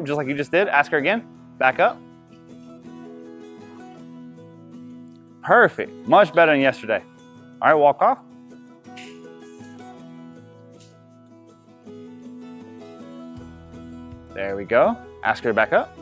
rope just like you just did. Ask her again. Back up. Perfect. Much better than yesterday. All right, walk off. There we go. Ask her to back up.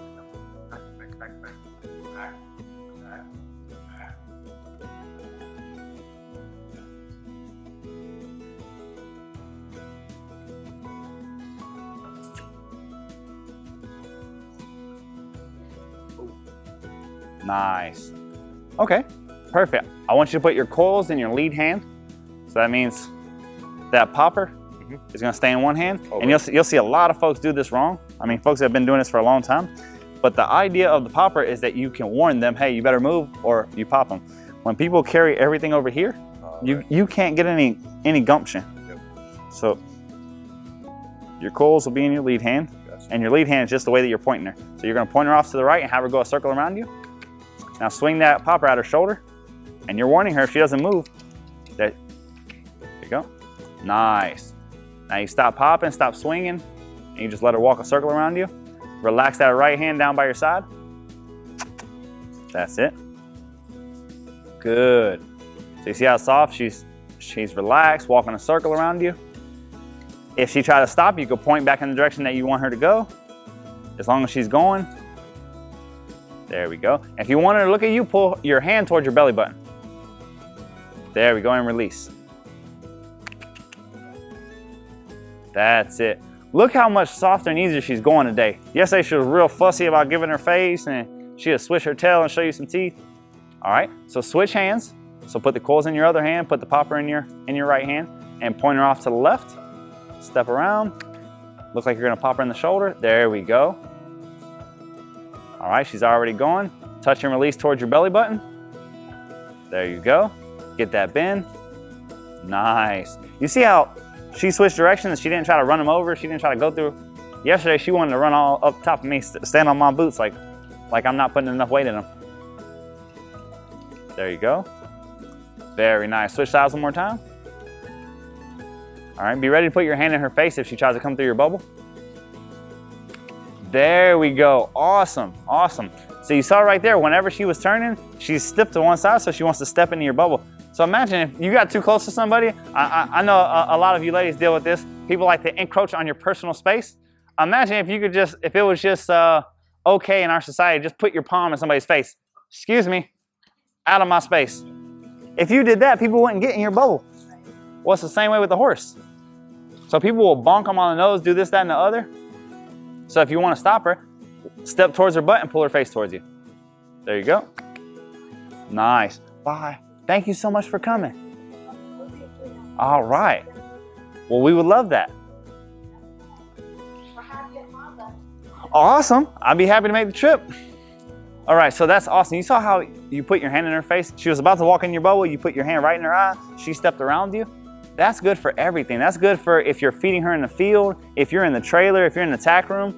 Nice. Okay, perfect. I want you to put your coils in your lead hand. So that means that popper is gonna stay in one hand. And you'll see a lot of folks do this wrong. I mean, folks have been doing this for a long time. But the idea of the popper is that you can warn them, hey, you better move or you pop them. When people carry everything over here, you can't get any gumption. Yep. So your coils will be in your lead hand. Gotcha. And your lead hand is just the way that you're pointing her. So you're gonna point her off to the right and have her go a circle around you. Now swing that popper at her shoulder, and you're warning her if she doesn't move. There you go. Nice. Now you stop popping, stop swinging, and you just let her walk a circle around you. Relax that right hand down by your side. That's it. Good. So you see how soft she's relaxed, walking a circle around you. If she tries to stop, you can point back in the direction that you want her to go. As long as she's going. There we go. If you want her to look at you, pull your hand towards your belly button. There we go, and release. That's it. Look how much softer and easier she's going today. Yesterday she was real fussy about giving her face, and she'd switch her tail and show you some teeth. All right, so switch hands. So put the coils in your other hand, put the popper in your right hand, and point her off to the left. Step around. Look like you're gonna pop her in the shoulder. There we go. All right, she's already going. Touch and release towards your belly button. There you go. Get that bend. Nice. You see how she switched directions? She didn't try to run him over. She didn't try to go through. Yesterday, she wanted to run all up top of me, stand on my boots like I'm not putting enough weight in them. There you go. Very nice. Switch sides one more time. All right, be ready to put your hand in her face if she tries to come through your bubble. There we go. Awesome, awesome. So you saw right there, whenever she was turning, she's stiff to one side, so she wants to step into your bubble. So imagine if you got too close to somebody. I know a lot of you ladies deal with this. People like to encroach on your personal space. Imagine if you could just, if it was just okay in our society, just put your palm in somebody's face. Excuse me, out of my space. If you did that, people wouldn't get in your bubble. Well, it's the same way with the horse. So people will bonk them on the nose, do this, that, and the other. So if you want to stop her, step towards her butt and pull her face towards you. There you go. Nice. Bye. Thank you so much for coming. All right. Well, we would love that. Awesome. I'd be happy to make the trip. All right, so that's awesome. You saw how you put your hand in her face? She was about to walk in your bubble. You put your hand right in her eye. She stepped around you. That's good for everything. That's good for if you're feeding her in the field, if you're in the trailer, if you're in the tack room.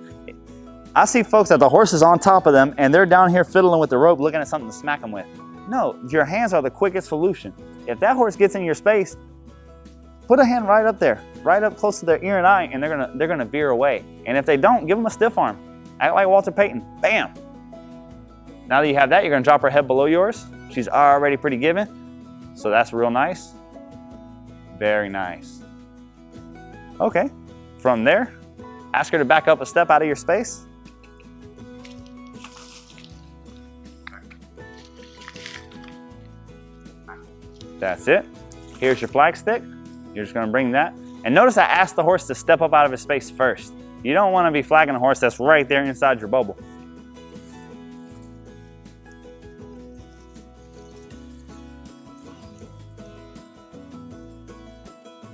I see folks that the horse is on top of them and they're down here fiddling with the rope looking at something to smack them with. No, your hands are the quickest solution. If that horse gets in your space, put a hand right up there, right up close to their ear and eye, and they're gonna veer away. And if they don't, give them a stiff arm. Act like Walter Payton, bam. Now that you have that, you're gonna drop her head below yours. She's already pretty given, so that's real nice. Very nice. Okay, from there, ask her to back up a step out of your space. That's it. Here's your flag stick. You're just gonna bring that. And notice I asked the horse to step up out of his space first. You don't wanna be flagging a horse that's right there inside your bubble.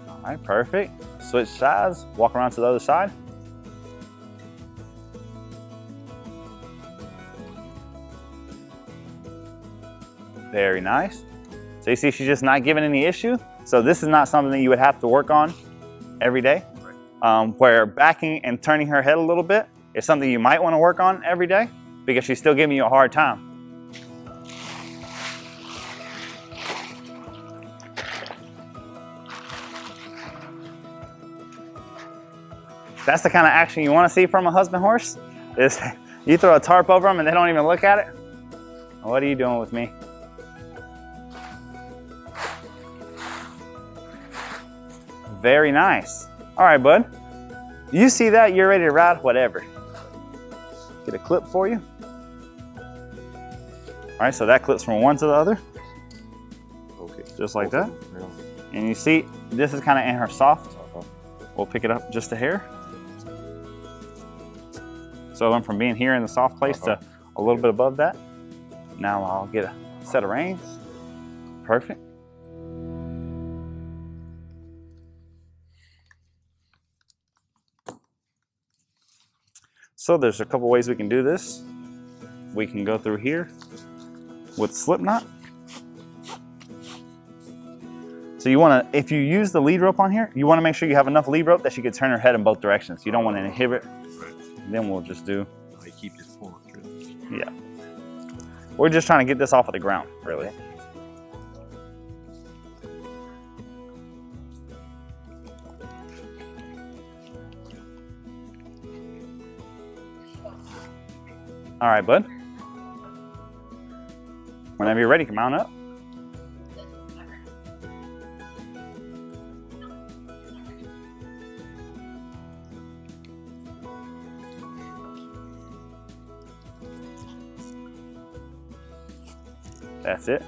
All right, perfect. Switch sides, walk around to the other side. Very nice. So you see she's just not giving any issue. So this is not something that you would have to work on every day. Where backing and turning her head a little bit is something you might want to work on every day because she's still giving you a hard time. That's the kind of action you want to see from a husband horse. You throw a tarp over them and they don't even look at it? What are you doing with me? Very nice. All right, bud. You see that, you're ready to ride, whatever. Get a clip for you. All right, so that clips from one to the other. Okay. Just like that. And you see, this is kind of in her soft. We'll pick it up just a hair. So I went from being here in the soft place to a little bit above that. Now I'll get a set of reins. Perfect. So there's a couple ways we can do this. We can go through here with slip knot. So you want to, if you use the lead rope on here, you want to make sure you have enough lead rope that she can turn her head in both directions. You don't want to inhibit. Then we'll just do. I keep this pulling through. Yeah. We're just trying to get this off of the ground, really. All right, bud. Whenever you're ready, come on up. That's it.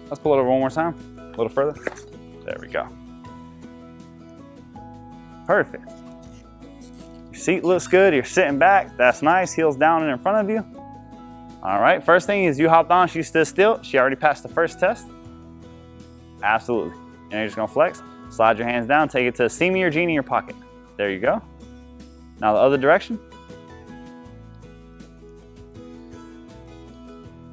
Let's pull it over one more time, a little further. There we go. Perfect. Your seat looks good, you're sitting back, that's nice, heels down and in front of you. All right, first thing is you hopped on, she stood still. She already passed the first test. Absolutely. And you're just gonna flex, slide your hands down, take it to Simi or Genie in your pocket. There you go. Now the other direction.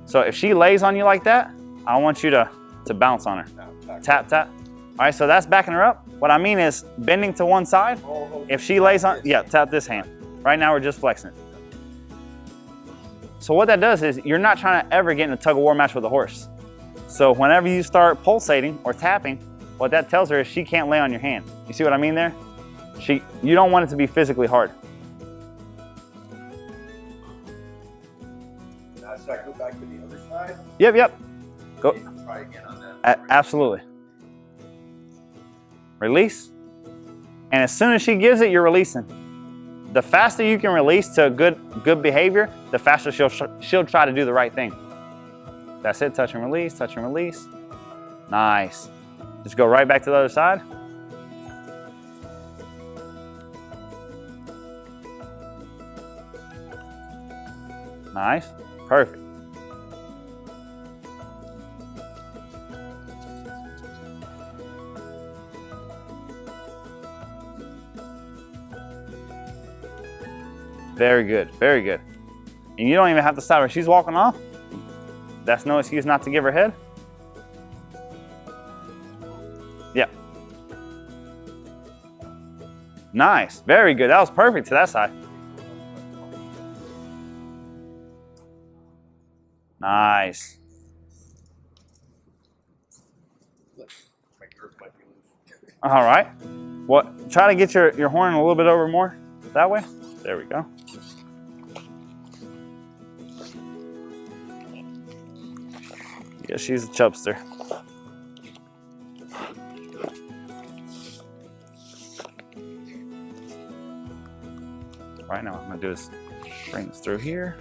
So if she lays on you like that, I want you to bounce on her. Tap, tap. All right, so that's backing her up. What I mean is bending to one side. If she lays on, yeah, tap this hand. Right now we're just flexing. So what that does is you're not trying to ever get in a tug of war match with a horse. So whenever you start pulsating or tapping, what that tells her is she can't lay on your hand. You see what I mean there? You don't want it to be physically hard. Now should I go back to the other side? Yep, yep. Go. Try again on that. Absolutely. Release. And as soon as she gives it, you're releasing. The faster you can release to good behavior, the faster she'll try to do the right thing. That's it, touch and release, touch and release. Nice. Just go right back to the other side. Nice, perfect. Very good, very good. And you don't even have to stop her. She's walking off. That's no excuse not to give her head. Yeah. Nice, very good. That was perfect to that side. Nice. All right. What? Try to get your horn a little bit over more that way. There we go. Yeah, she's a chubster. Right now, what I'm gonna do is bring this through here.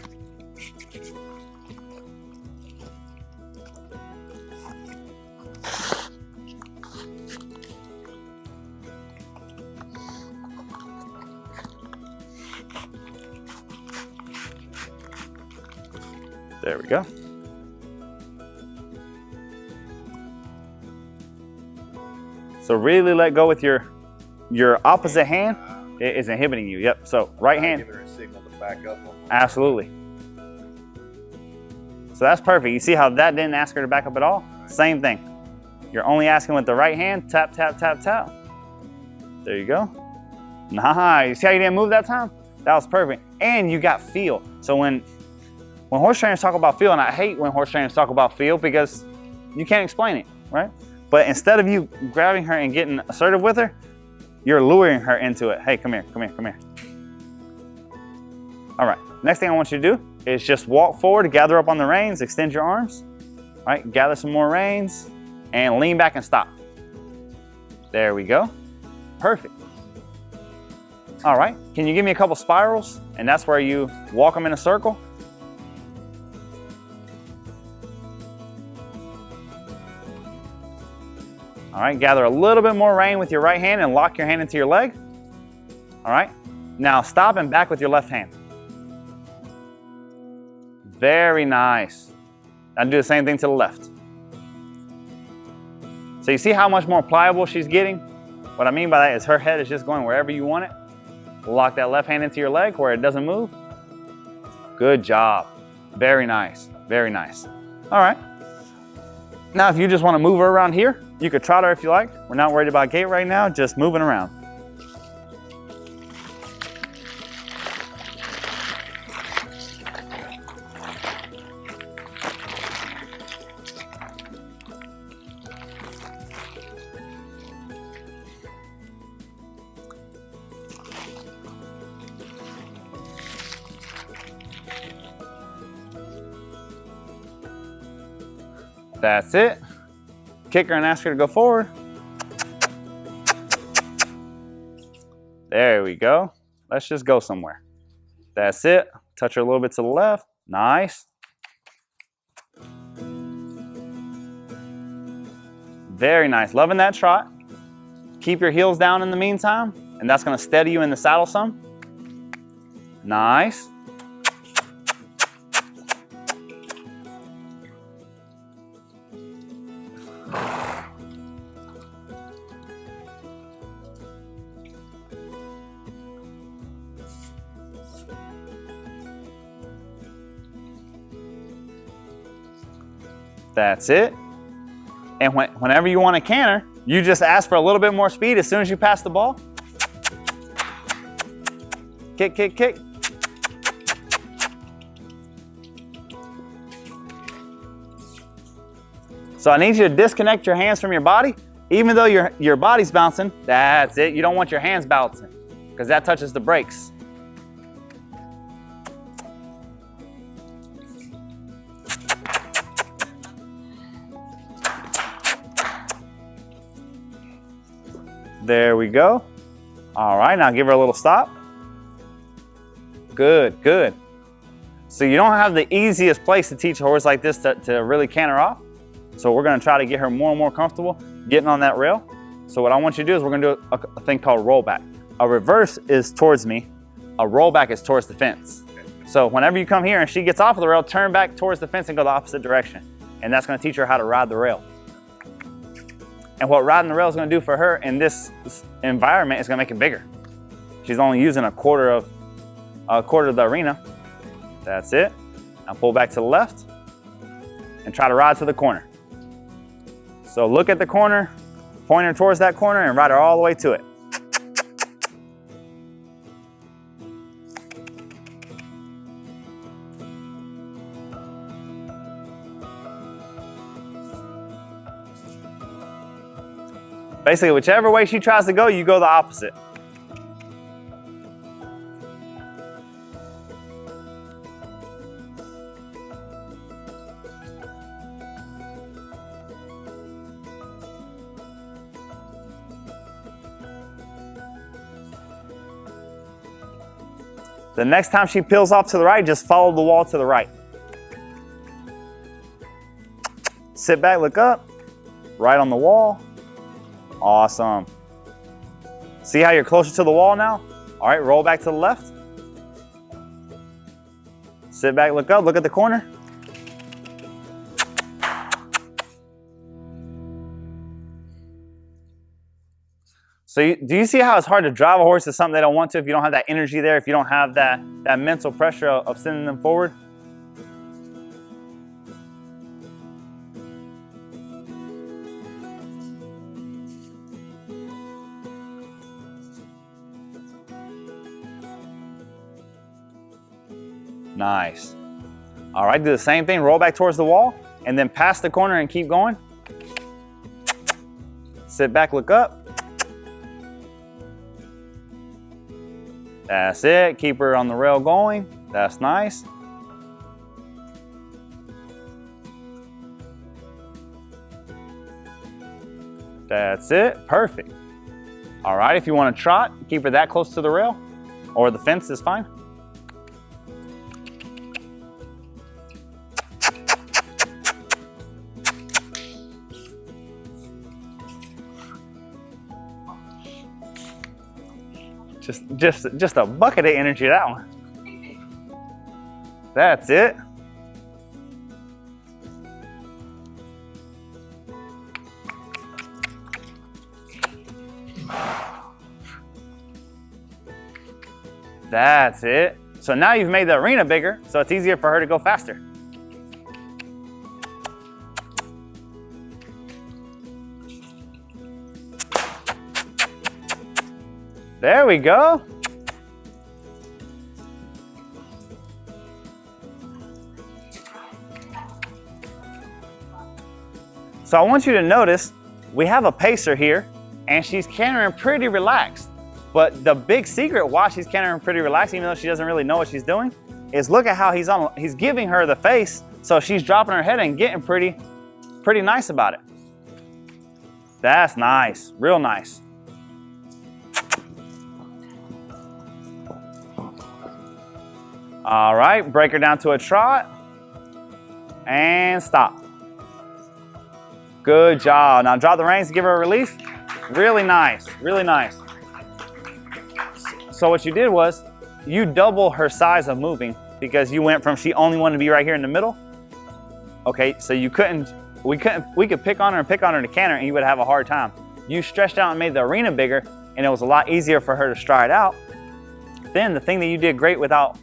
There we go. So really let go with your opposite hand. It is inhibiting you. Yep. So right hand. Give her a signal to back up. Absolutely. So that's perfect. You see how that didn't ask her to back up at all? Right. Same thing. You're only asking with the right hand. Tap, tap, tap, tap. There you go. Nice. See how you didn't move that time? That was perfect. And you got feel. So when horse trainers talk about feel, and I hate when horse trainers talk about feel because you can't explain it, right? But instead of you grabbing her and getting assertive with her, you're luring her into it. Hey, come here, come here, come here. All right. Next thing I want you to do is just walk forward, gather up on the reins, extend your arms. All right, gather some more reins and lean back and stop. There we go. Perfect. All right, can you give me a couple spirals? And that's where you walk them in a circle. All right, gather a little bit more rein with your right hand and lock your hand into your leg. All right, now stop and back with your left hand. Very nice. Now do the same thing to the left. So you see how much more pliable she's getting? What I mean by that is her head is just going wherever you want it. Lock that left hand into your leg where it doesn't move. Good job. Very nice, very nice. All right. Now if you just want to move her around here, you could trot her if you like. We're not worried about gait right now, just moving around. That's it. Kick her and ask her to go forward. There we go. Let's just go somewhere. That's it. Touch her a little bit to the left. Nice. Very nice. Loving that trot. Keep your heels down in the meantime, and that's going to steady you in the saddle some. Nice. That's it. And whenever you want to canter, you just ask for a little bit more speed as soon as you pass the ball. Kick, kick, kick. So I need you to disconnect your hands from your body. Even though your body's bouncing, that's it. You don't want your hands bouncing because that touches the brakes. There we go. All right, now give her a little stop. Good, good. So you don't have the easiest place to teach a horse like this to really canter off. So we're gonna try to get her more and more comfortable getting on that rail. So what I want you to do is we're gonna do a thing called rollback. A reverse is towards me. A rollback is towards the fence. So whenever you come here and she gets off of the rail, turn back towards the fence and go the opposite direction. And that's gonna teach her how to ride the rail. And what riding the rail is going to do for her in this environment is going to make it bigger. She's only using a quarter of the arena. That's it. Now pull back to the left and try to ride to the corner. So look at the corner, point her towards that corner and ride her all the way to it. Basically, whichever way she tries to go, you go the opposite. The next time she peels off to the right, just follow the wall to the right. Sit back, look up, right on the wall. Awesome. See how you're closer to the wall now? All right, roll back to the left. Sit back, look up, look at the corner. So do you see how it's hard to drive a horse to something they don't want to if you don't have that energy there, if you don't have that mental pressure of sending them forward? Nice. All right, do the same thing, roll back towards the wall, and then pass the corner and keep going. Sit back, look up. That's it, keep her on the rail going. That's nice. That's it, perfect. All right, if you want to trot, keep her that close to the rail or the fence is fine. Just a bucket of energy, that one. That's it. That's it. So now you've made the arena bigger, so it's easier for her to go faster. There we go. So I want you to notice we have a pacer here and she's cantering pretty relaxed. But the big secret why she's cantering pretty relaxed, even though she doesn't really know what she's doing, is look at how he's giving her the face, so she's dropping her head and getting pretty nice about it. That's nice, real nice. All right, break her down to a trot and stop. Good job. Now drop the reins to give her a release. Really nice, really nice. So what you did was you double her size of moving because you went from she only wanted to be right here in the middle. Okay, so we could pick on her to canter and you would have a hard time. You stretched out and made the arena bigger and it was a lot easier for her to stride out. Then the thing that you did great without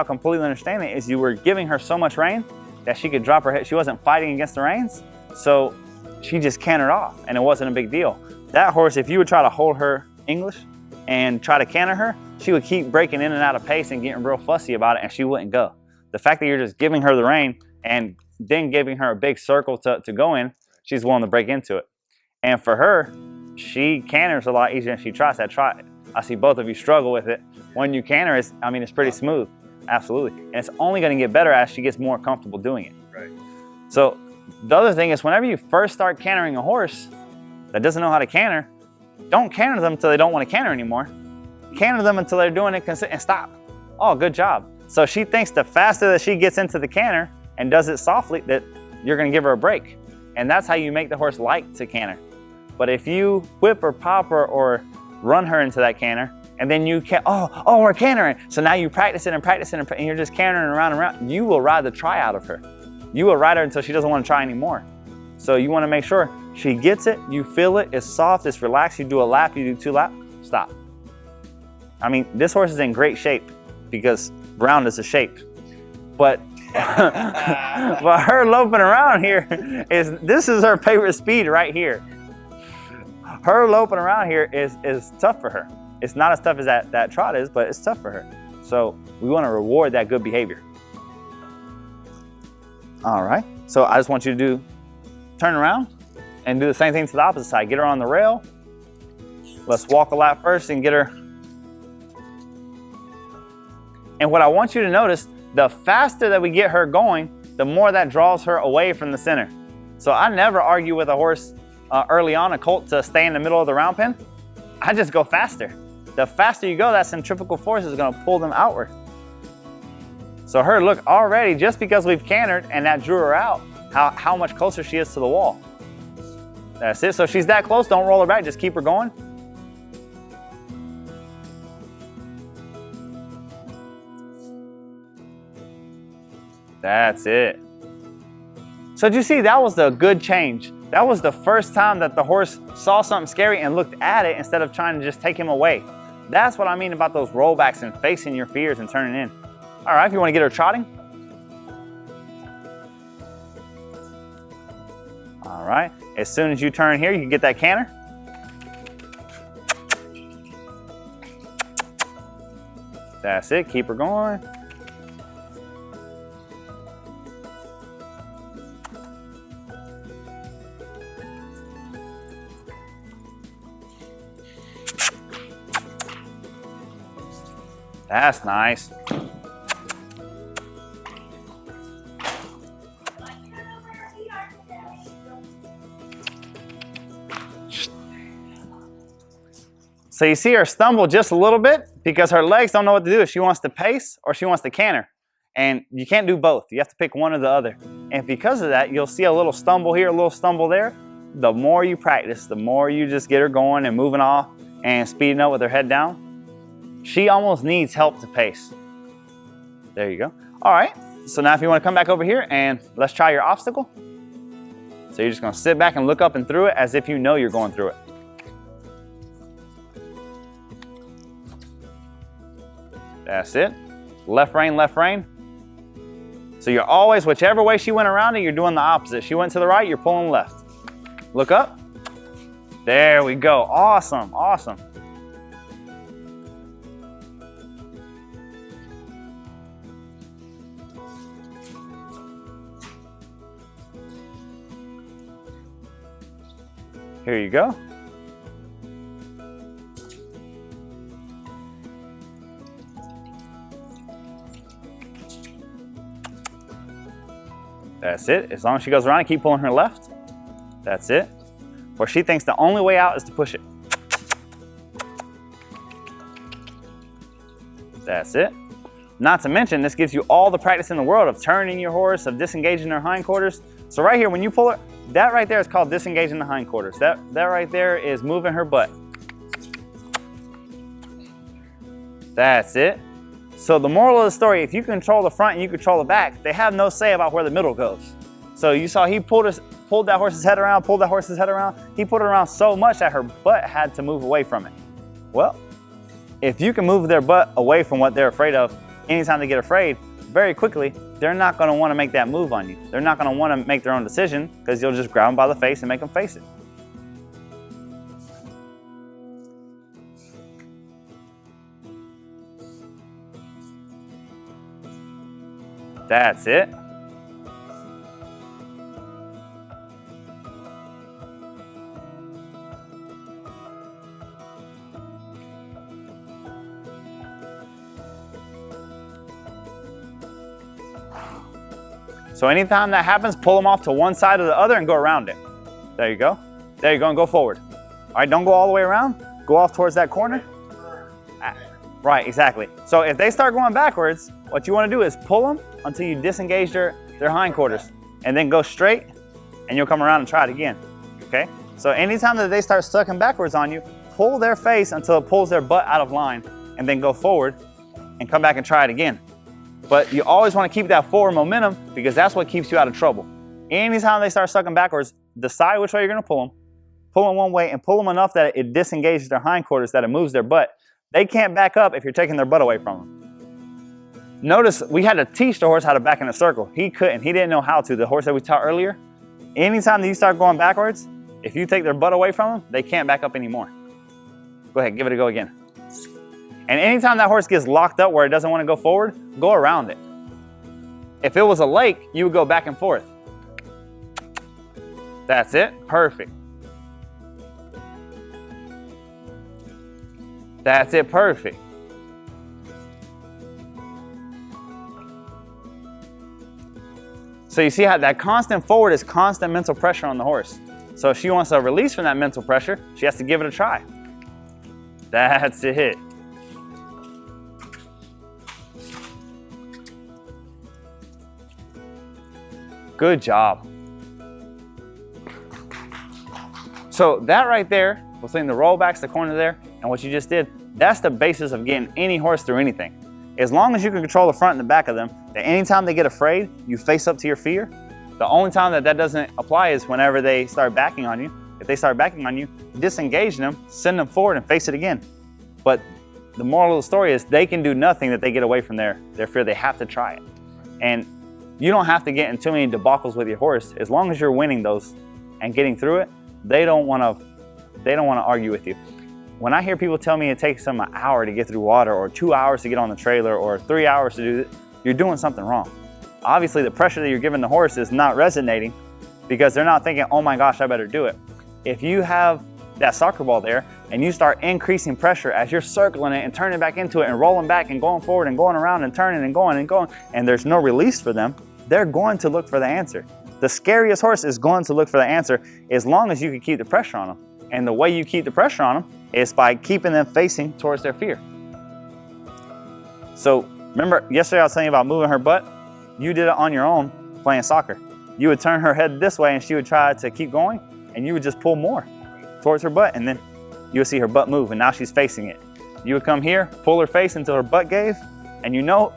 completely understanding is you were giving her so much rein that she could drop her head. She wasn't fighting against the reins, so she just cantered off and it wasn't a big deal. That horse, if you would try to hold her English and try to canter her, she would keep breaking in and out of pace and getting real fussy about it and she wouldn't go. The fact that you're just giving her the rein and then giving her a big circle to go in, she's willing to break into it. And for her, she canters a lot easier than she trots. That trot, I see both of you struggle with it. When you canter, it's pretty smooth, absolutely. And it's only gonna get better as she gets more comfortable doing it. Right. So the other thing is whenever you first start cantering a horse that doesn't know how to canter, don't canter them until they don't want to canter anymore. Canter them until they're doing it consistent and stop. Oh, good job. So she thinks the faster that she gets into the canter and does it softly that you're going to give her a break. And that's how you make the horse like to canter. But if you whip or pop her or run her into that canter and then you can't, oh, we're cantering. So now you practice it and you're just cantering around and around. You will ride the try out of her. You will ride her until she doesn't want to try anymore. So you want to make sure she gets it, you feel it, it's soft, it's relaxed, you do a lap, you do 2 laps, stop. I mean, this horse is in great shape because round is a shape. But, but her loping around here, this is her favorite speed right here. Her loping around here is tough for her. It's not as tough as that trot is, but it's tough for her. So we want to reward that good behavior. All right, so I just want you to turn around and do the same thing to the opposite side. Get her on the rail. Let's walk a lap first and get her. And what I want you to notice, the faster that we get her going, the more that draws her away from the center. So I never argue with a horse early on, a colt, to stay in the middle of the round pen. I just go faster. The faster you go, that centrifugal force is gonna pull them outward. So her, look, already, just because we've cantered and that drew her out, how much closer she is to the wall. That's it. So if she's that close, don't roll her back, just keep her going. That's it. So did you see, that was the good change. That was the first time that the horse saw something scary and looked at it instead of trying to just take him away. That's what I mean about those rollbacks and facing your fears and turning in. All right, if you want to get her trotting. All right, as soon as you turn here, you can get that canter. That's it, keep her going. That's nice. So you see her stumble just a little bit because her legs don't know what to do. If she wants to pace or she wants to canter. And you can't do both. You have to pick one or the other. And because of that, you'll see a little stumble here, a little stumble there. The more you practice, the more you just get her going and moving off and speeding up with her head down. She almost needs help to pace. There you go. All right. So now if you want to come back over here and let's try your obstacle. So you're just going to sit back and look up and through it as if you know you're going through it. That's it. Left rein, left rein. So you're always, whichever way she went around it, you're doing the opposite. She went to the right, you're pulling left. Look up. There we go. Awesome, awesome. Here you go. That's it. As long as she goes around and keep pulling her left. That's it. Where she thinks the only way out is to push it. That's it. Not to mention, this gives you all the practice in the world of turning your horse, of disengaging their hindquarters. So right here, when you pull her, that right there is called disengaging the hindquarters. That right there is moving her butt. That's it. So the moral of the story, if you control the front and you control the back, they have no say about where the middle goes. So you saw he pulled that horse's head around, pulled that horse's head around. He pulled it around so much that her butt had to move away from it. Well, if you can move their butt away from what they're afraid of, anytime they get afraid, very quickly, they're not going to want to make that move on you. They're not going to want to make their own decision because you'll just grab them by the face and make them face it. That's it. So anytime that happens, pull them off to one side or the other and go around it. There you go. There you go, and go forward. All right, don't go all the way around. Go off towards that corner. Right, exactly. So if they start going backwards, what you want to do is pull them until you disengage their hindquarters, and then go straight, and you'll come around and try it again. Okay? So anytime that they start sucking backwards on you, pull their face until it pulls their butt out of line, and then go forward and come back and try it again. But you always want to keep that forward momentum because that's what keeps you out of trouble. Anytime they start sucking backwards, decide which way you're going to pull them. Pull them one way and pull them enough that it disengages their hindquarters, that it moves their butt. They can't back up if you're taking their butt away from them. Notice we had to teach the horse how to back in a circle. He couldn't. He didn't know how to. The horse that we taught earlier, anytime that you start going backwards, if you take their butt away from them, they can't back up anymore. Go ahead, give it a go again. And anytime that horse gets locked up where it doesn't want to go forward, go around it. If it was a lake, you would go back and forth. That's it. Perfect. That's it. Perfect. So you see how that constant forward is constant mental pressure on the horse. So if she wants to release from that mental pressure, she has to give it a try. That's it. Good job. So that right there, between the rollbacks, the corner there, and what you just did, that's the basis of getting any horse through anything. As long as you can control the front and the back of them, that anytime they get afraid, you face up to your fear. The only time that doesn't apply is whenever they start backing on you. If they start backing on you, disengage them, send them forward and face it again. But the moral of the story is they can do nothing that they get away from their fear. They have to try it. And you don't have to get in too many debacles with your horse. As long as you're winning those and getting through it, they don't want to argue with you. When I hear people tell me it takes them an hour to get through water, or 2 hours to get on the trailer, or 3 hours to do it, you're doing something wrong. Obviously, the pressure that you're giving the horse is not resonating because they're not thinking, oh my gosh, I better do it. If you have that soccer ball there and you start increasing pressure as you're circling it and turning back into it and rolling back and going forward and going around and turning and going, and there's no release for them, they're going to look for the answer. The scariest horse is going to look for the answer as long as you can keep the pressure on them. And the way you keep the pressure on them is by keeping them facing towards their fear. So remember yesterday I was telling you about moving her butt? You did it on your own playing soccer. You would turn her head this way and she would try to keep going, and you would just pull more towards her butt, and then you would see her butt move, and now she's facing it. You would come here, pull her face until her butt gave, and you know,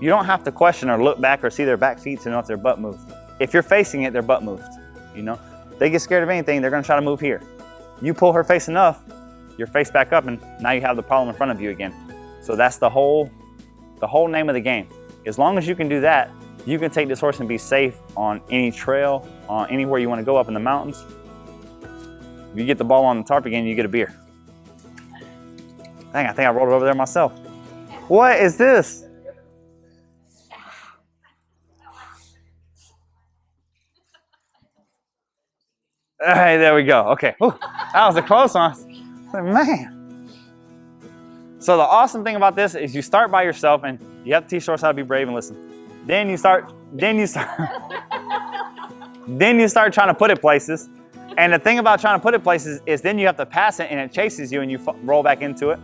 you don't have to question or look back or see their back feet to know if their butt moved. If you're facing it, their butt moved. You know, they get scared of anything, they're gonna try to move here. You pull her face enough, your face back up, and now you have the problem in front of you again. So that's the whole name of the game. As long as you can do that, you can take this horse and be safe on any trail, on anywhere you want to go up in the mountains. If you get the ball on the tarp again, you get a beer. Dang, I think I rolled it over there myself. What is this? Hey, there we go. Okay, whew, that was a close one. Man. So the awesome thing about this is you start by yourself, and you have to teach horse how to be brave and listen. Then you start trying to put it places. And the thing about trying to put it places is then you have to pass it and it chases you and you roll back into it.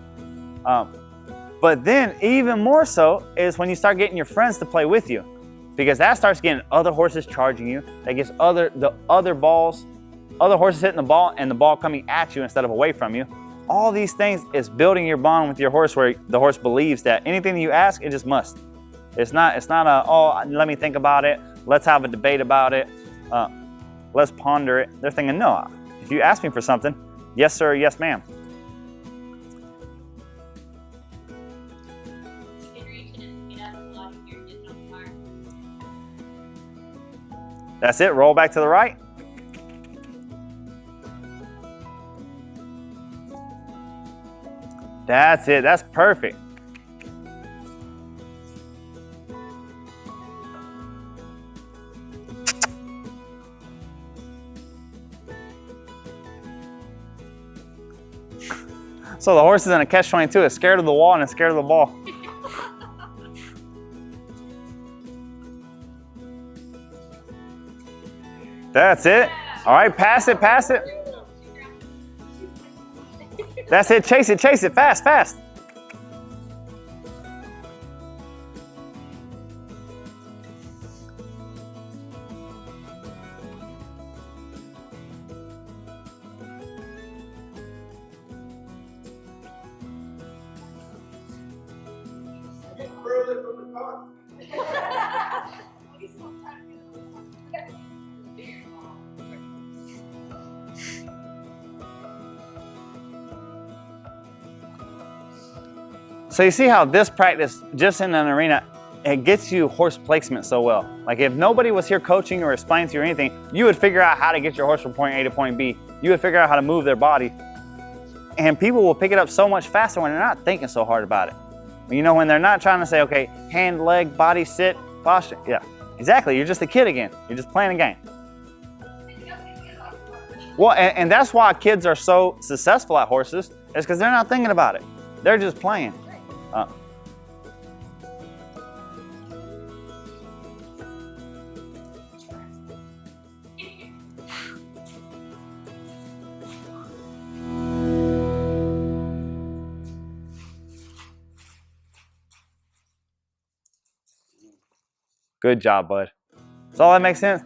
But then even more so is when you start getting your friends to play with you, because that starts getting other horses charging you. That gets other horses hitting the ball and the ball coming at you instead of away from you. All these things is building your bond with your horse, where the horse believes that anything you ask, it just must. It's not a, oh, let me think about it. Let's have a debate about it. Let's ponder it. They're thinking, no, if you ask me for something, yes, sir, yes, ma'am. That's it, roll back to the right. That's it, that's perfect. So the horse is in a catch-22. It's scared of the wall and it's scared of the ball. That's it. All right, pass it, pass it. That's it, chase it, fast, fast. Further from the car. So you see how this practice, just in an arena, it gets you horse placement so well. Like if nobody was here coaching or explaining to you or anything, you would figure out how to get your horse from point A to point B. You would figure out how to move their body. And people will pick it up so much faster when they're not thinking so hard about it. You know, when they're not trying to say, okay, hand, leg, body, sit, posture. Yeah, exactly. You're just a kid again. You're just playing a game. Well, and that's why kids are so successful at horses, is because they're not thinking about it. They're just playing. Good job, bud. Does all that make sense?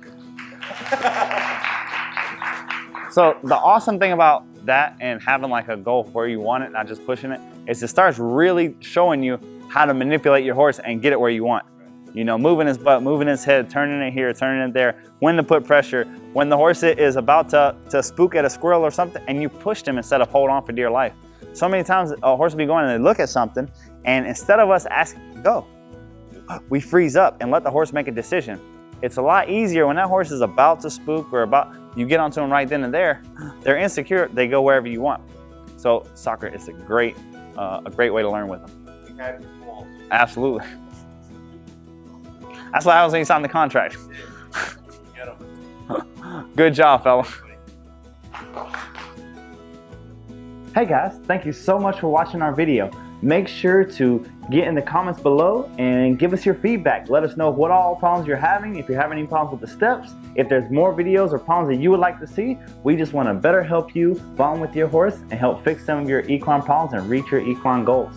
So the awesome thing about that and having like a goal where you want it, not just pushing it, is it starts really showing you how to manipulate your horse and get it where you want. You know, moving his butt, moving his head, turning it here, turning it there, when to put pressure, when the horse is about to spook at a squirrel or something, and you pushed him instead of hold on for dear life. So many times a horse will be going and they look at something, and instead of us asking, go, we freeze up and let the horse make a decision. It's a lot easier when that horse is about to spook or you get onto him right then and there, they're insecure, they go wherever you want. So soccer is a great way to learn with them. Absolutely. That's what happens when you sign the contract. Good job, fella. Hey guys, thank you so much for watching our video. make sure to get in the comments below and give us your feedback. Let us know what all problems you're having, if you're having any problems with the steps, if there's more videos or problems that you would like to see. We just want to better help you bond with your horse and help fix some of your equine problems and reach your equine goals.